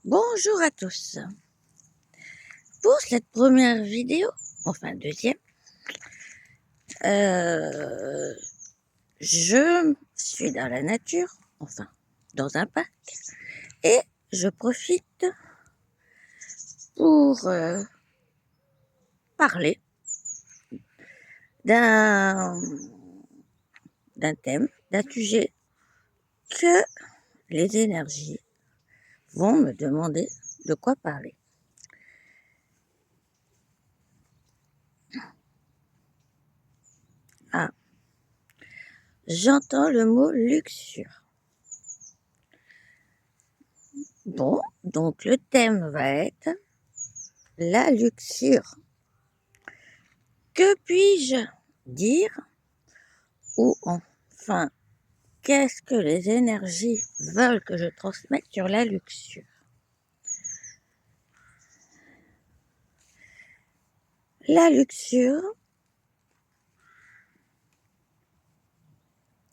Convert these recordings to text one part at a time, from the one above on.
Bonjour à tous. Pour cette première vidéo, enfin deuxième, je suis dans la nature, enfin dans un parc, et je profite pour parler d'un thème, d'un sujet que les énergies vont me demander de quoi parler. Ah, j'entends le mot luxure. Bon, donc le thème va être la luxure. Que puis-je dire? Ou enfin, qu'est-ce que les énergies veulent que je transmette sur la luxure? La luxure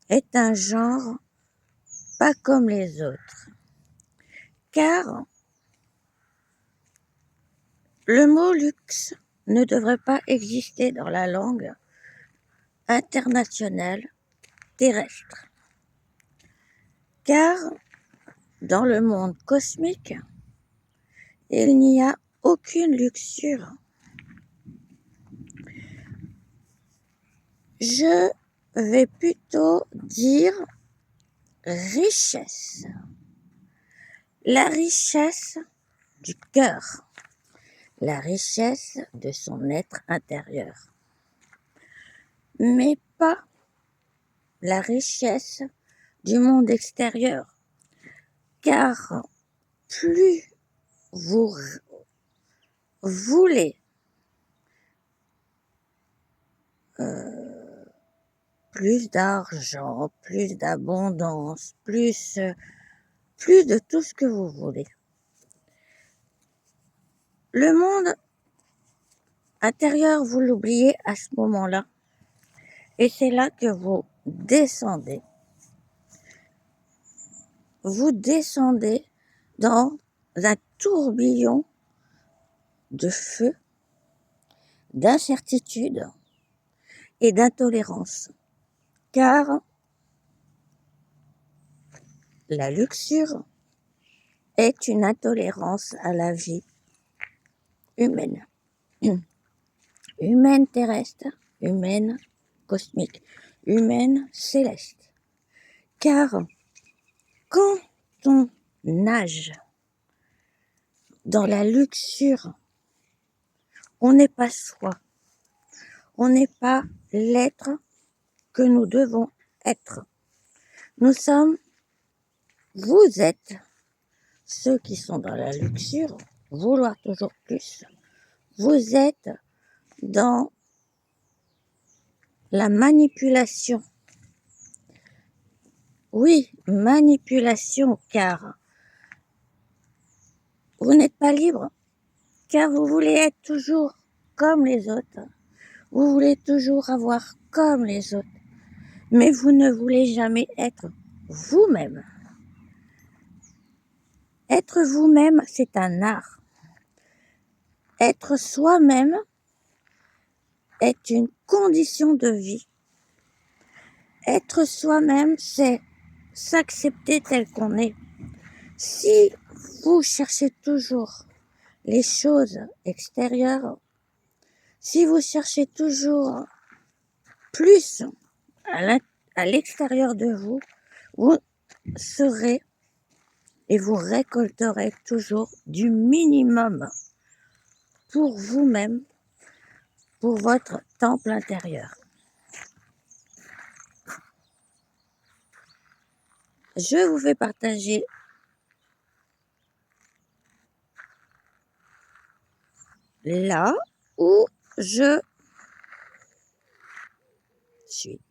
est un genre pas comme les autres, car le mot luxe ne devrait pas exister dans la langue internationale terrestre, car dans le monde cosmique, il n'y a aucune luxure. Je vais plutôt dire richesse. La richesse du cœur, la richesse de son être intérieur, mais pas la richesse du monde extérieur, car plus vous voulez plus d'argent, plus d'abondance, plus de tout ce que vous voulez, le monde intérieur, vous l'oubliez à ce moment-là, et c'est là que vous descendez. Vous descendez dans un tourbillon de feu, d'incertitude et d'intolérance, car la luxure est une intolérance à la vie humaine, humaine terrestre, humaine cosmique, humaine céleste, car quand on nage dans la luxure, on n'est pas soi, on n'est pas l'être que nous devons être. Nous sommes, vous êtes ceux qui sont dans la luxure, vouloir toujours plus. Vous êtes dans la manipulation. Oui, manipulation, car vous n'êtes pas libre, car vous voulez être toujours comme les autres. Vous voulez toujours avoir comme les autres, mais vous ne voulez jamais être vous-même. Être vous-même, c'est un art. Être soi-même est une condition de vie. Être soi-même, c'est s'accepter tel qu'on est. Si vous cherchez toujours les choses extérieures, si vous cherchez toujours plus à l'extérieur de vous, vous serez et vous récolterez toujours du minimum pour vous-même, pour votre temple intérieur. Je vous fais partager là où je suis.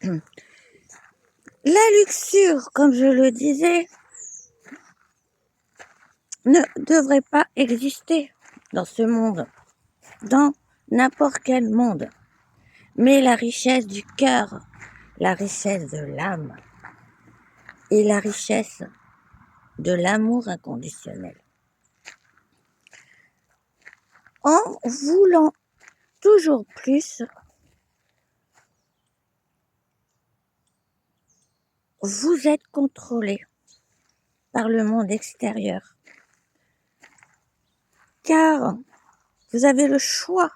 La luxure, comme je le disais, ne devrait pas exister dans ce monde, dans n'importe quel monde. Mais la richesse du cœur, la richesse de l'âme et la richesse de l'amour inconditionnel En voulant toujours plus, vous êtes contrôlé par le monde extérieur. Car vous avez le choix,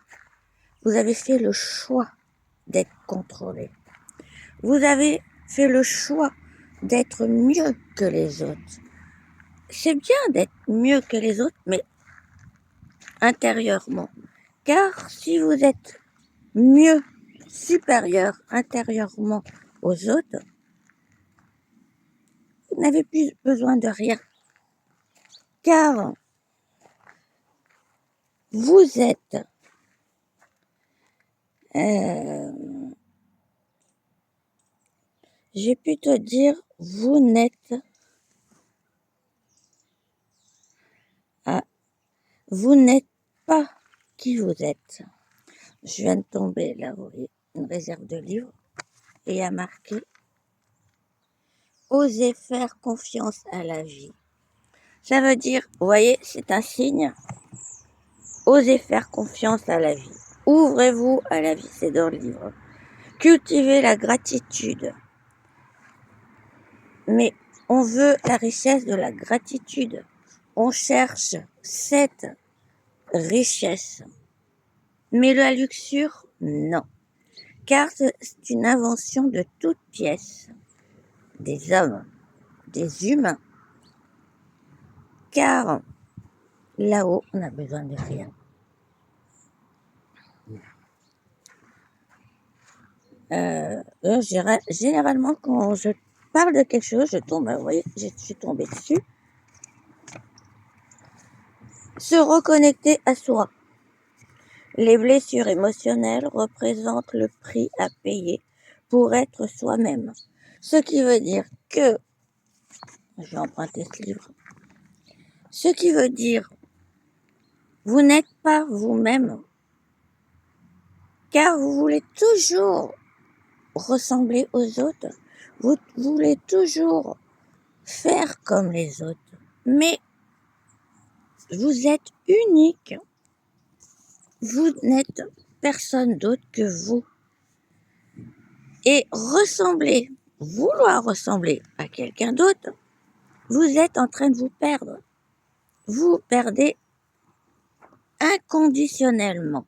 vous avez fait le choix d'être contrôlé. Vous avez fait le choix d'être mieux que les autres. C'est bien d'être mieux que les autres, mais intérieurement. Car si vous êtes mieux, supérieur intérieurement aux autres, vous n'avez plus besoin de rien. Car vous êtes j'ai pu te dire, vous n'êtes pas qui vous êtes. Je viens de tomber là, vous voyez, une réserve de livres, et il y a marqué osez faire confiance à la vie. Ça veut dire, vous voyez, c'est un signe. Osez faire confiance à la vie. Ouvrez-vous à la vie, c'est dans le livre. Cultivez la gratitude. Mais on veut la richesse de la gratitude. On cherche cette richesse. Mais la luxure, non. Car c'est une invention de toutes pièces. Des hommes, des humains. Car là-haut, on n'a besoin de rien. Généralement, quand je parle de quelque chose, je tombe, vous voyez, je suis tombée dessus. Se reconnecter à soi. Les blessures émotionnelles représentent le prix à payer pour être soi-même. Ce qui veut dire que, je vais emprunter ce livre, ce qui veut dire, vous n'êtes pas vous-même, car vous voulez toujours ressembler aux autres, vous voulez toujours faire comme les autres, mais vous êtes unique, vous n'êtes personne d'autre que vous. Et vouloir ressembler à quelqu'un d'autre, vous êtes en train de vous perdre. Vous perdez inconditionnellement.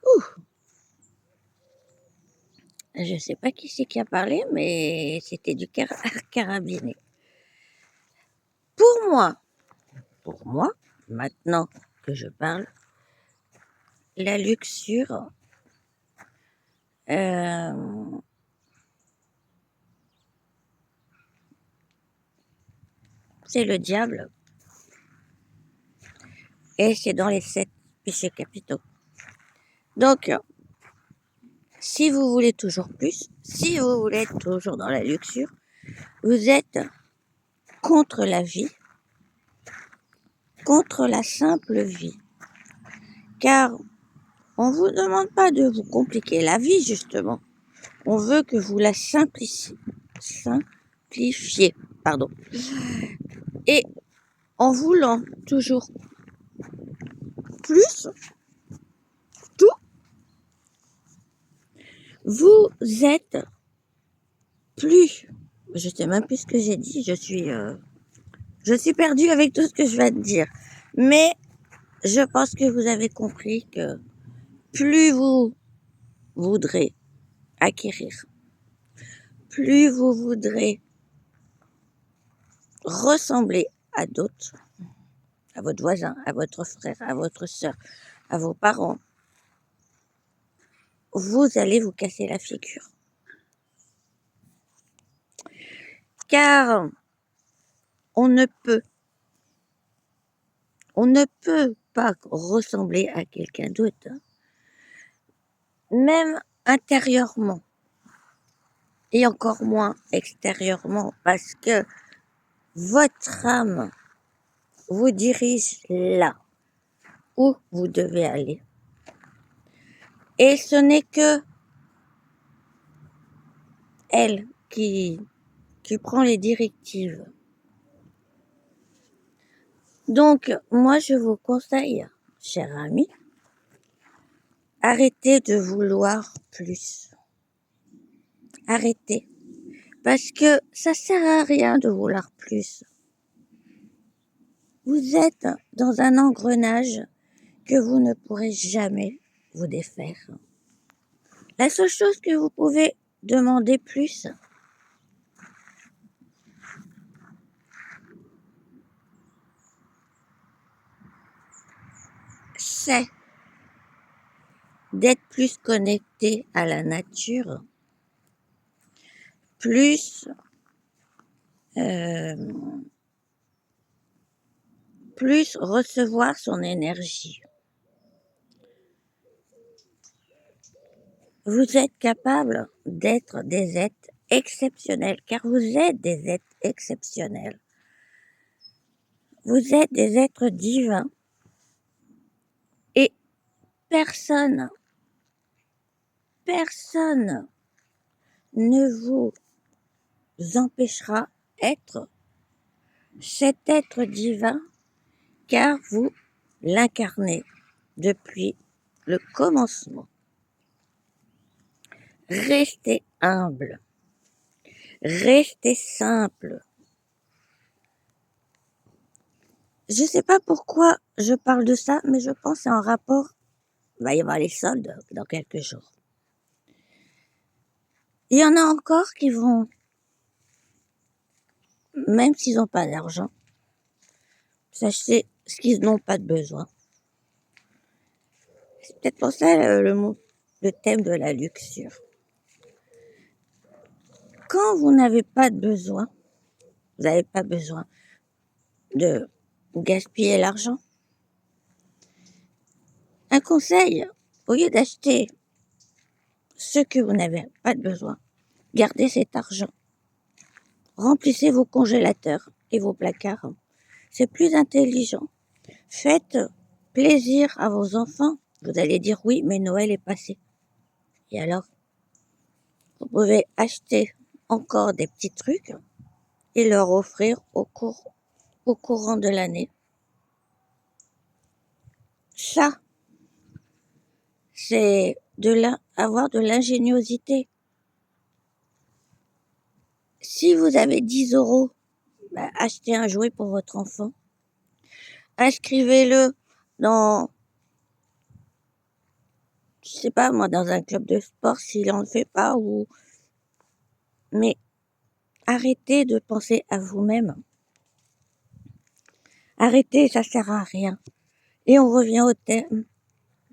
Ouh. Je ne sais pas qui c'est qui a parlé, mais c'était du carabiné. Pour moi, maintenant que je parle, la luxure, c'est le diable et c'est dans les 7 péchés capitaux. Donc, si vous voulez toujours plus, si vous voulez être toujours dans la luxure, vous êtes contre la vie, contre la simple vie. Car on ne vous demande pas de vous compliquer la vie, justement. On veut que vous la simplifiez. Et en voulant toujours plus, tout, vous êtes plus. Je sais même plus ce que j'ai dit. Je suis perdue avec tout ce que je viens de dire. Mais je pense que vous avez compris que plus vous voudrez acquérir, plus vous voudrez ressembler à d'autres, à votre voisin, à votre frère, à votre soeur, à vos parents, vous allez vous casser la figure. Car on ne peut pas ressembler à quelqu'un d'autre, même intérieurement, et encore moins extérieurement, parce que votre âme vous dirige là où vous devez aller. Et ce n'est que elle qui prend les directives. Donc, moi, je vous conseille, cher ami, arrêtez de vouloir plus. Arrêtez. Parce que ça sert à rien de vouloir plus. Vous êtes dans un engrenage que vous ne pourrez jamais vous défaire. La seule chose que vous pouvez demander plus, c'est d'être plus connecté à la nature, plus recevoir son énergie. Vous êtes capable d'être des êtres exceptionnels, car vous êtes des êtres exceptionnels. Vous êtes des êtres divins et personne ne vous empêchera d'être cet être divin, car vous l'incarnez depuis le commencement. Restez humble, restez simple. Je ne sais pas pourquoi je parle de ça, mais je pense que c'est en rapport. Il va y avoir les soldes dans quelques jours. Il y en a encore qui vont, même s'ils n'ont pas d'argent, s'acheter ce qu'ils n'ont pas de besoin. C'est peut-être pour ça le thème de la luxure. Quand vous n'avez pas de besoin, vous n'avez pas besoin de gaspiller l'argent. Un conseil, au lieu d'acheter ce que vous n'avez pas de besoin, gardez cet argent. Remplissez vos congélateurs et vos placards. C'est plus intelligent. Faites plaisir à vos enfants. Vous allez dire oui, mais Noël est passé. Et alors, vous pouvez acheter encore des petits trucs et leur offrir au courant de l'année. Ça, c'est avoir de l'ingéniosité. Si vous avez 10 €, achetez un jouet pour votre enfant. Inscrivez-le dans, je sais pas moi, dans un club de sport s'il n'en fait pas, mais arrêtez de penser à vous-même. Arrêtez, ça sert à rien. Et on revient au thème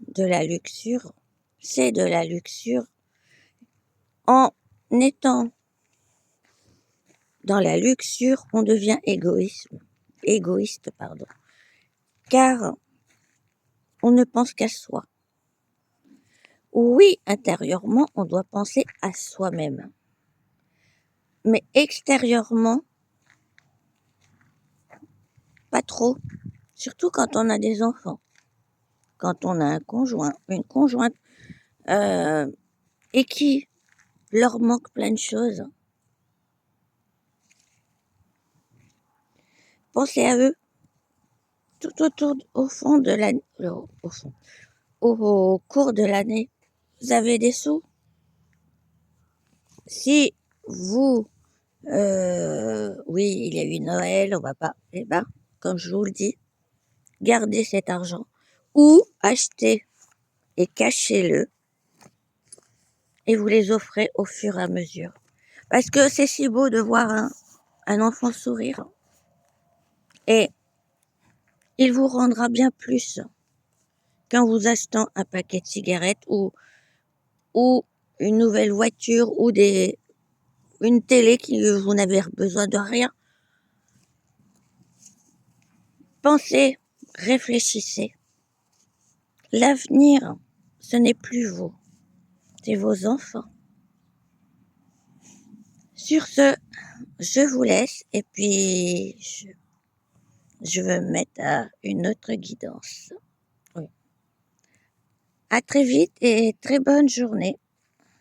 de la luxure. C'est de la luxure. En étant dans la luxure, on devient égoïste, car on ne pense qu'à soi. Oui, intérieurement, on doit penser à soi-même. Mais extérieurement, pas trop. Surtout quand on a des enfants. Quand on a un conjoint, une conjointe, et qui leur manque plein de choses. Pensez à eux. Tout au fond de l'année, au cours de l'année, vous avez des sous. Si vous, oui, il y a eu Noël, on va pas, comme je vous le dis, gardez cet argent ou achetez et cachez-le et vous les offrez au fur et à mesure. Parce que c'est si beau de voir un enfant sourire et il vous rendra bien plus qu'en vous achetant un paquet de cigarettes ou une nouvelle voiture ou une télé qui vous n'avez besoin de rien. Pensez, réfléchissez. L'avenir, ce n'est plus vous, c'est vos enfants. Sur ce, je vous laisse et puis je vais me mettre à une autre guidance. Oui. À très vite et très bonne journée.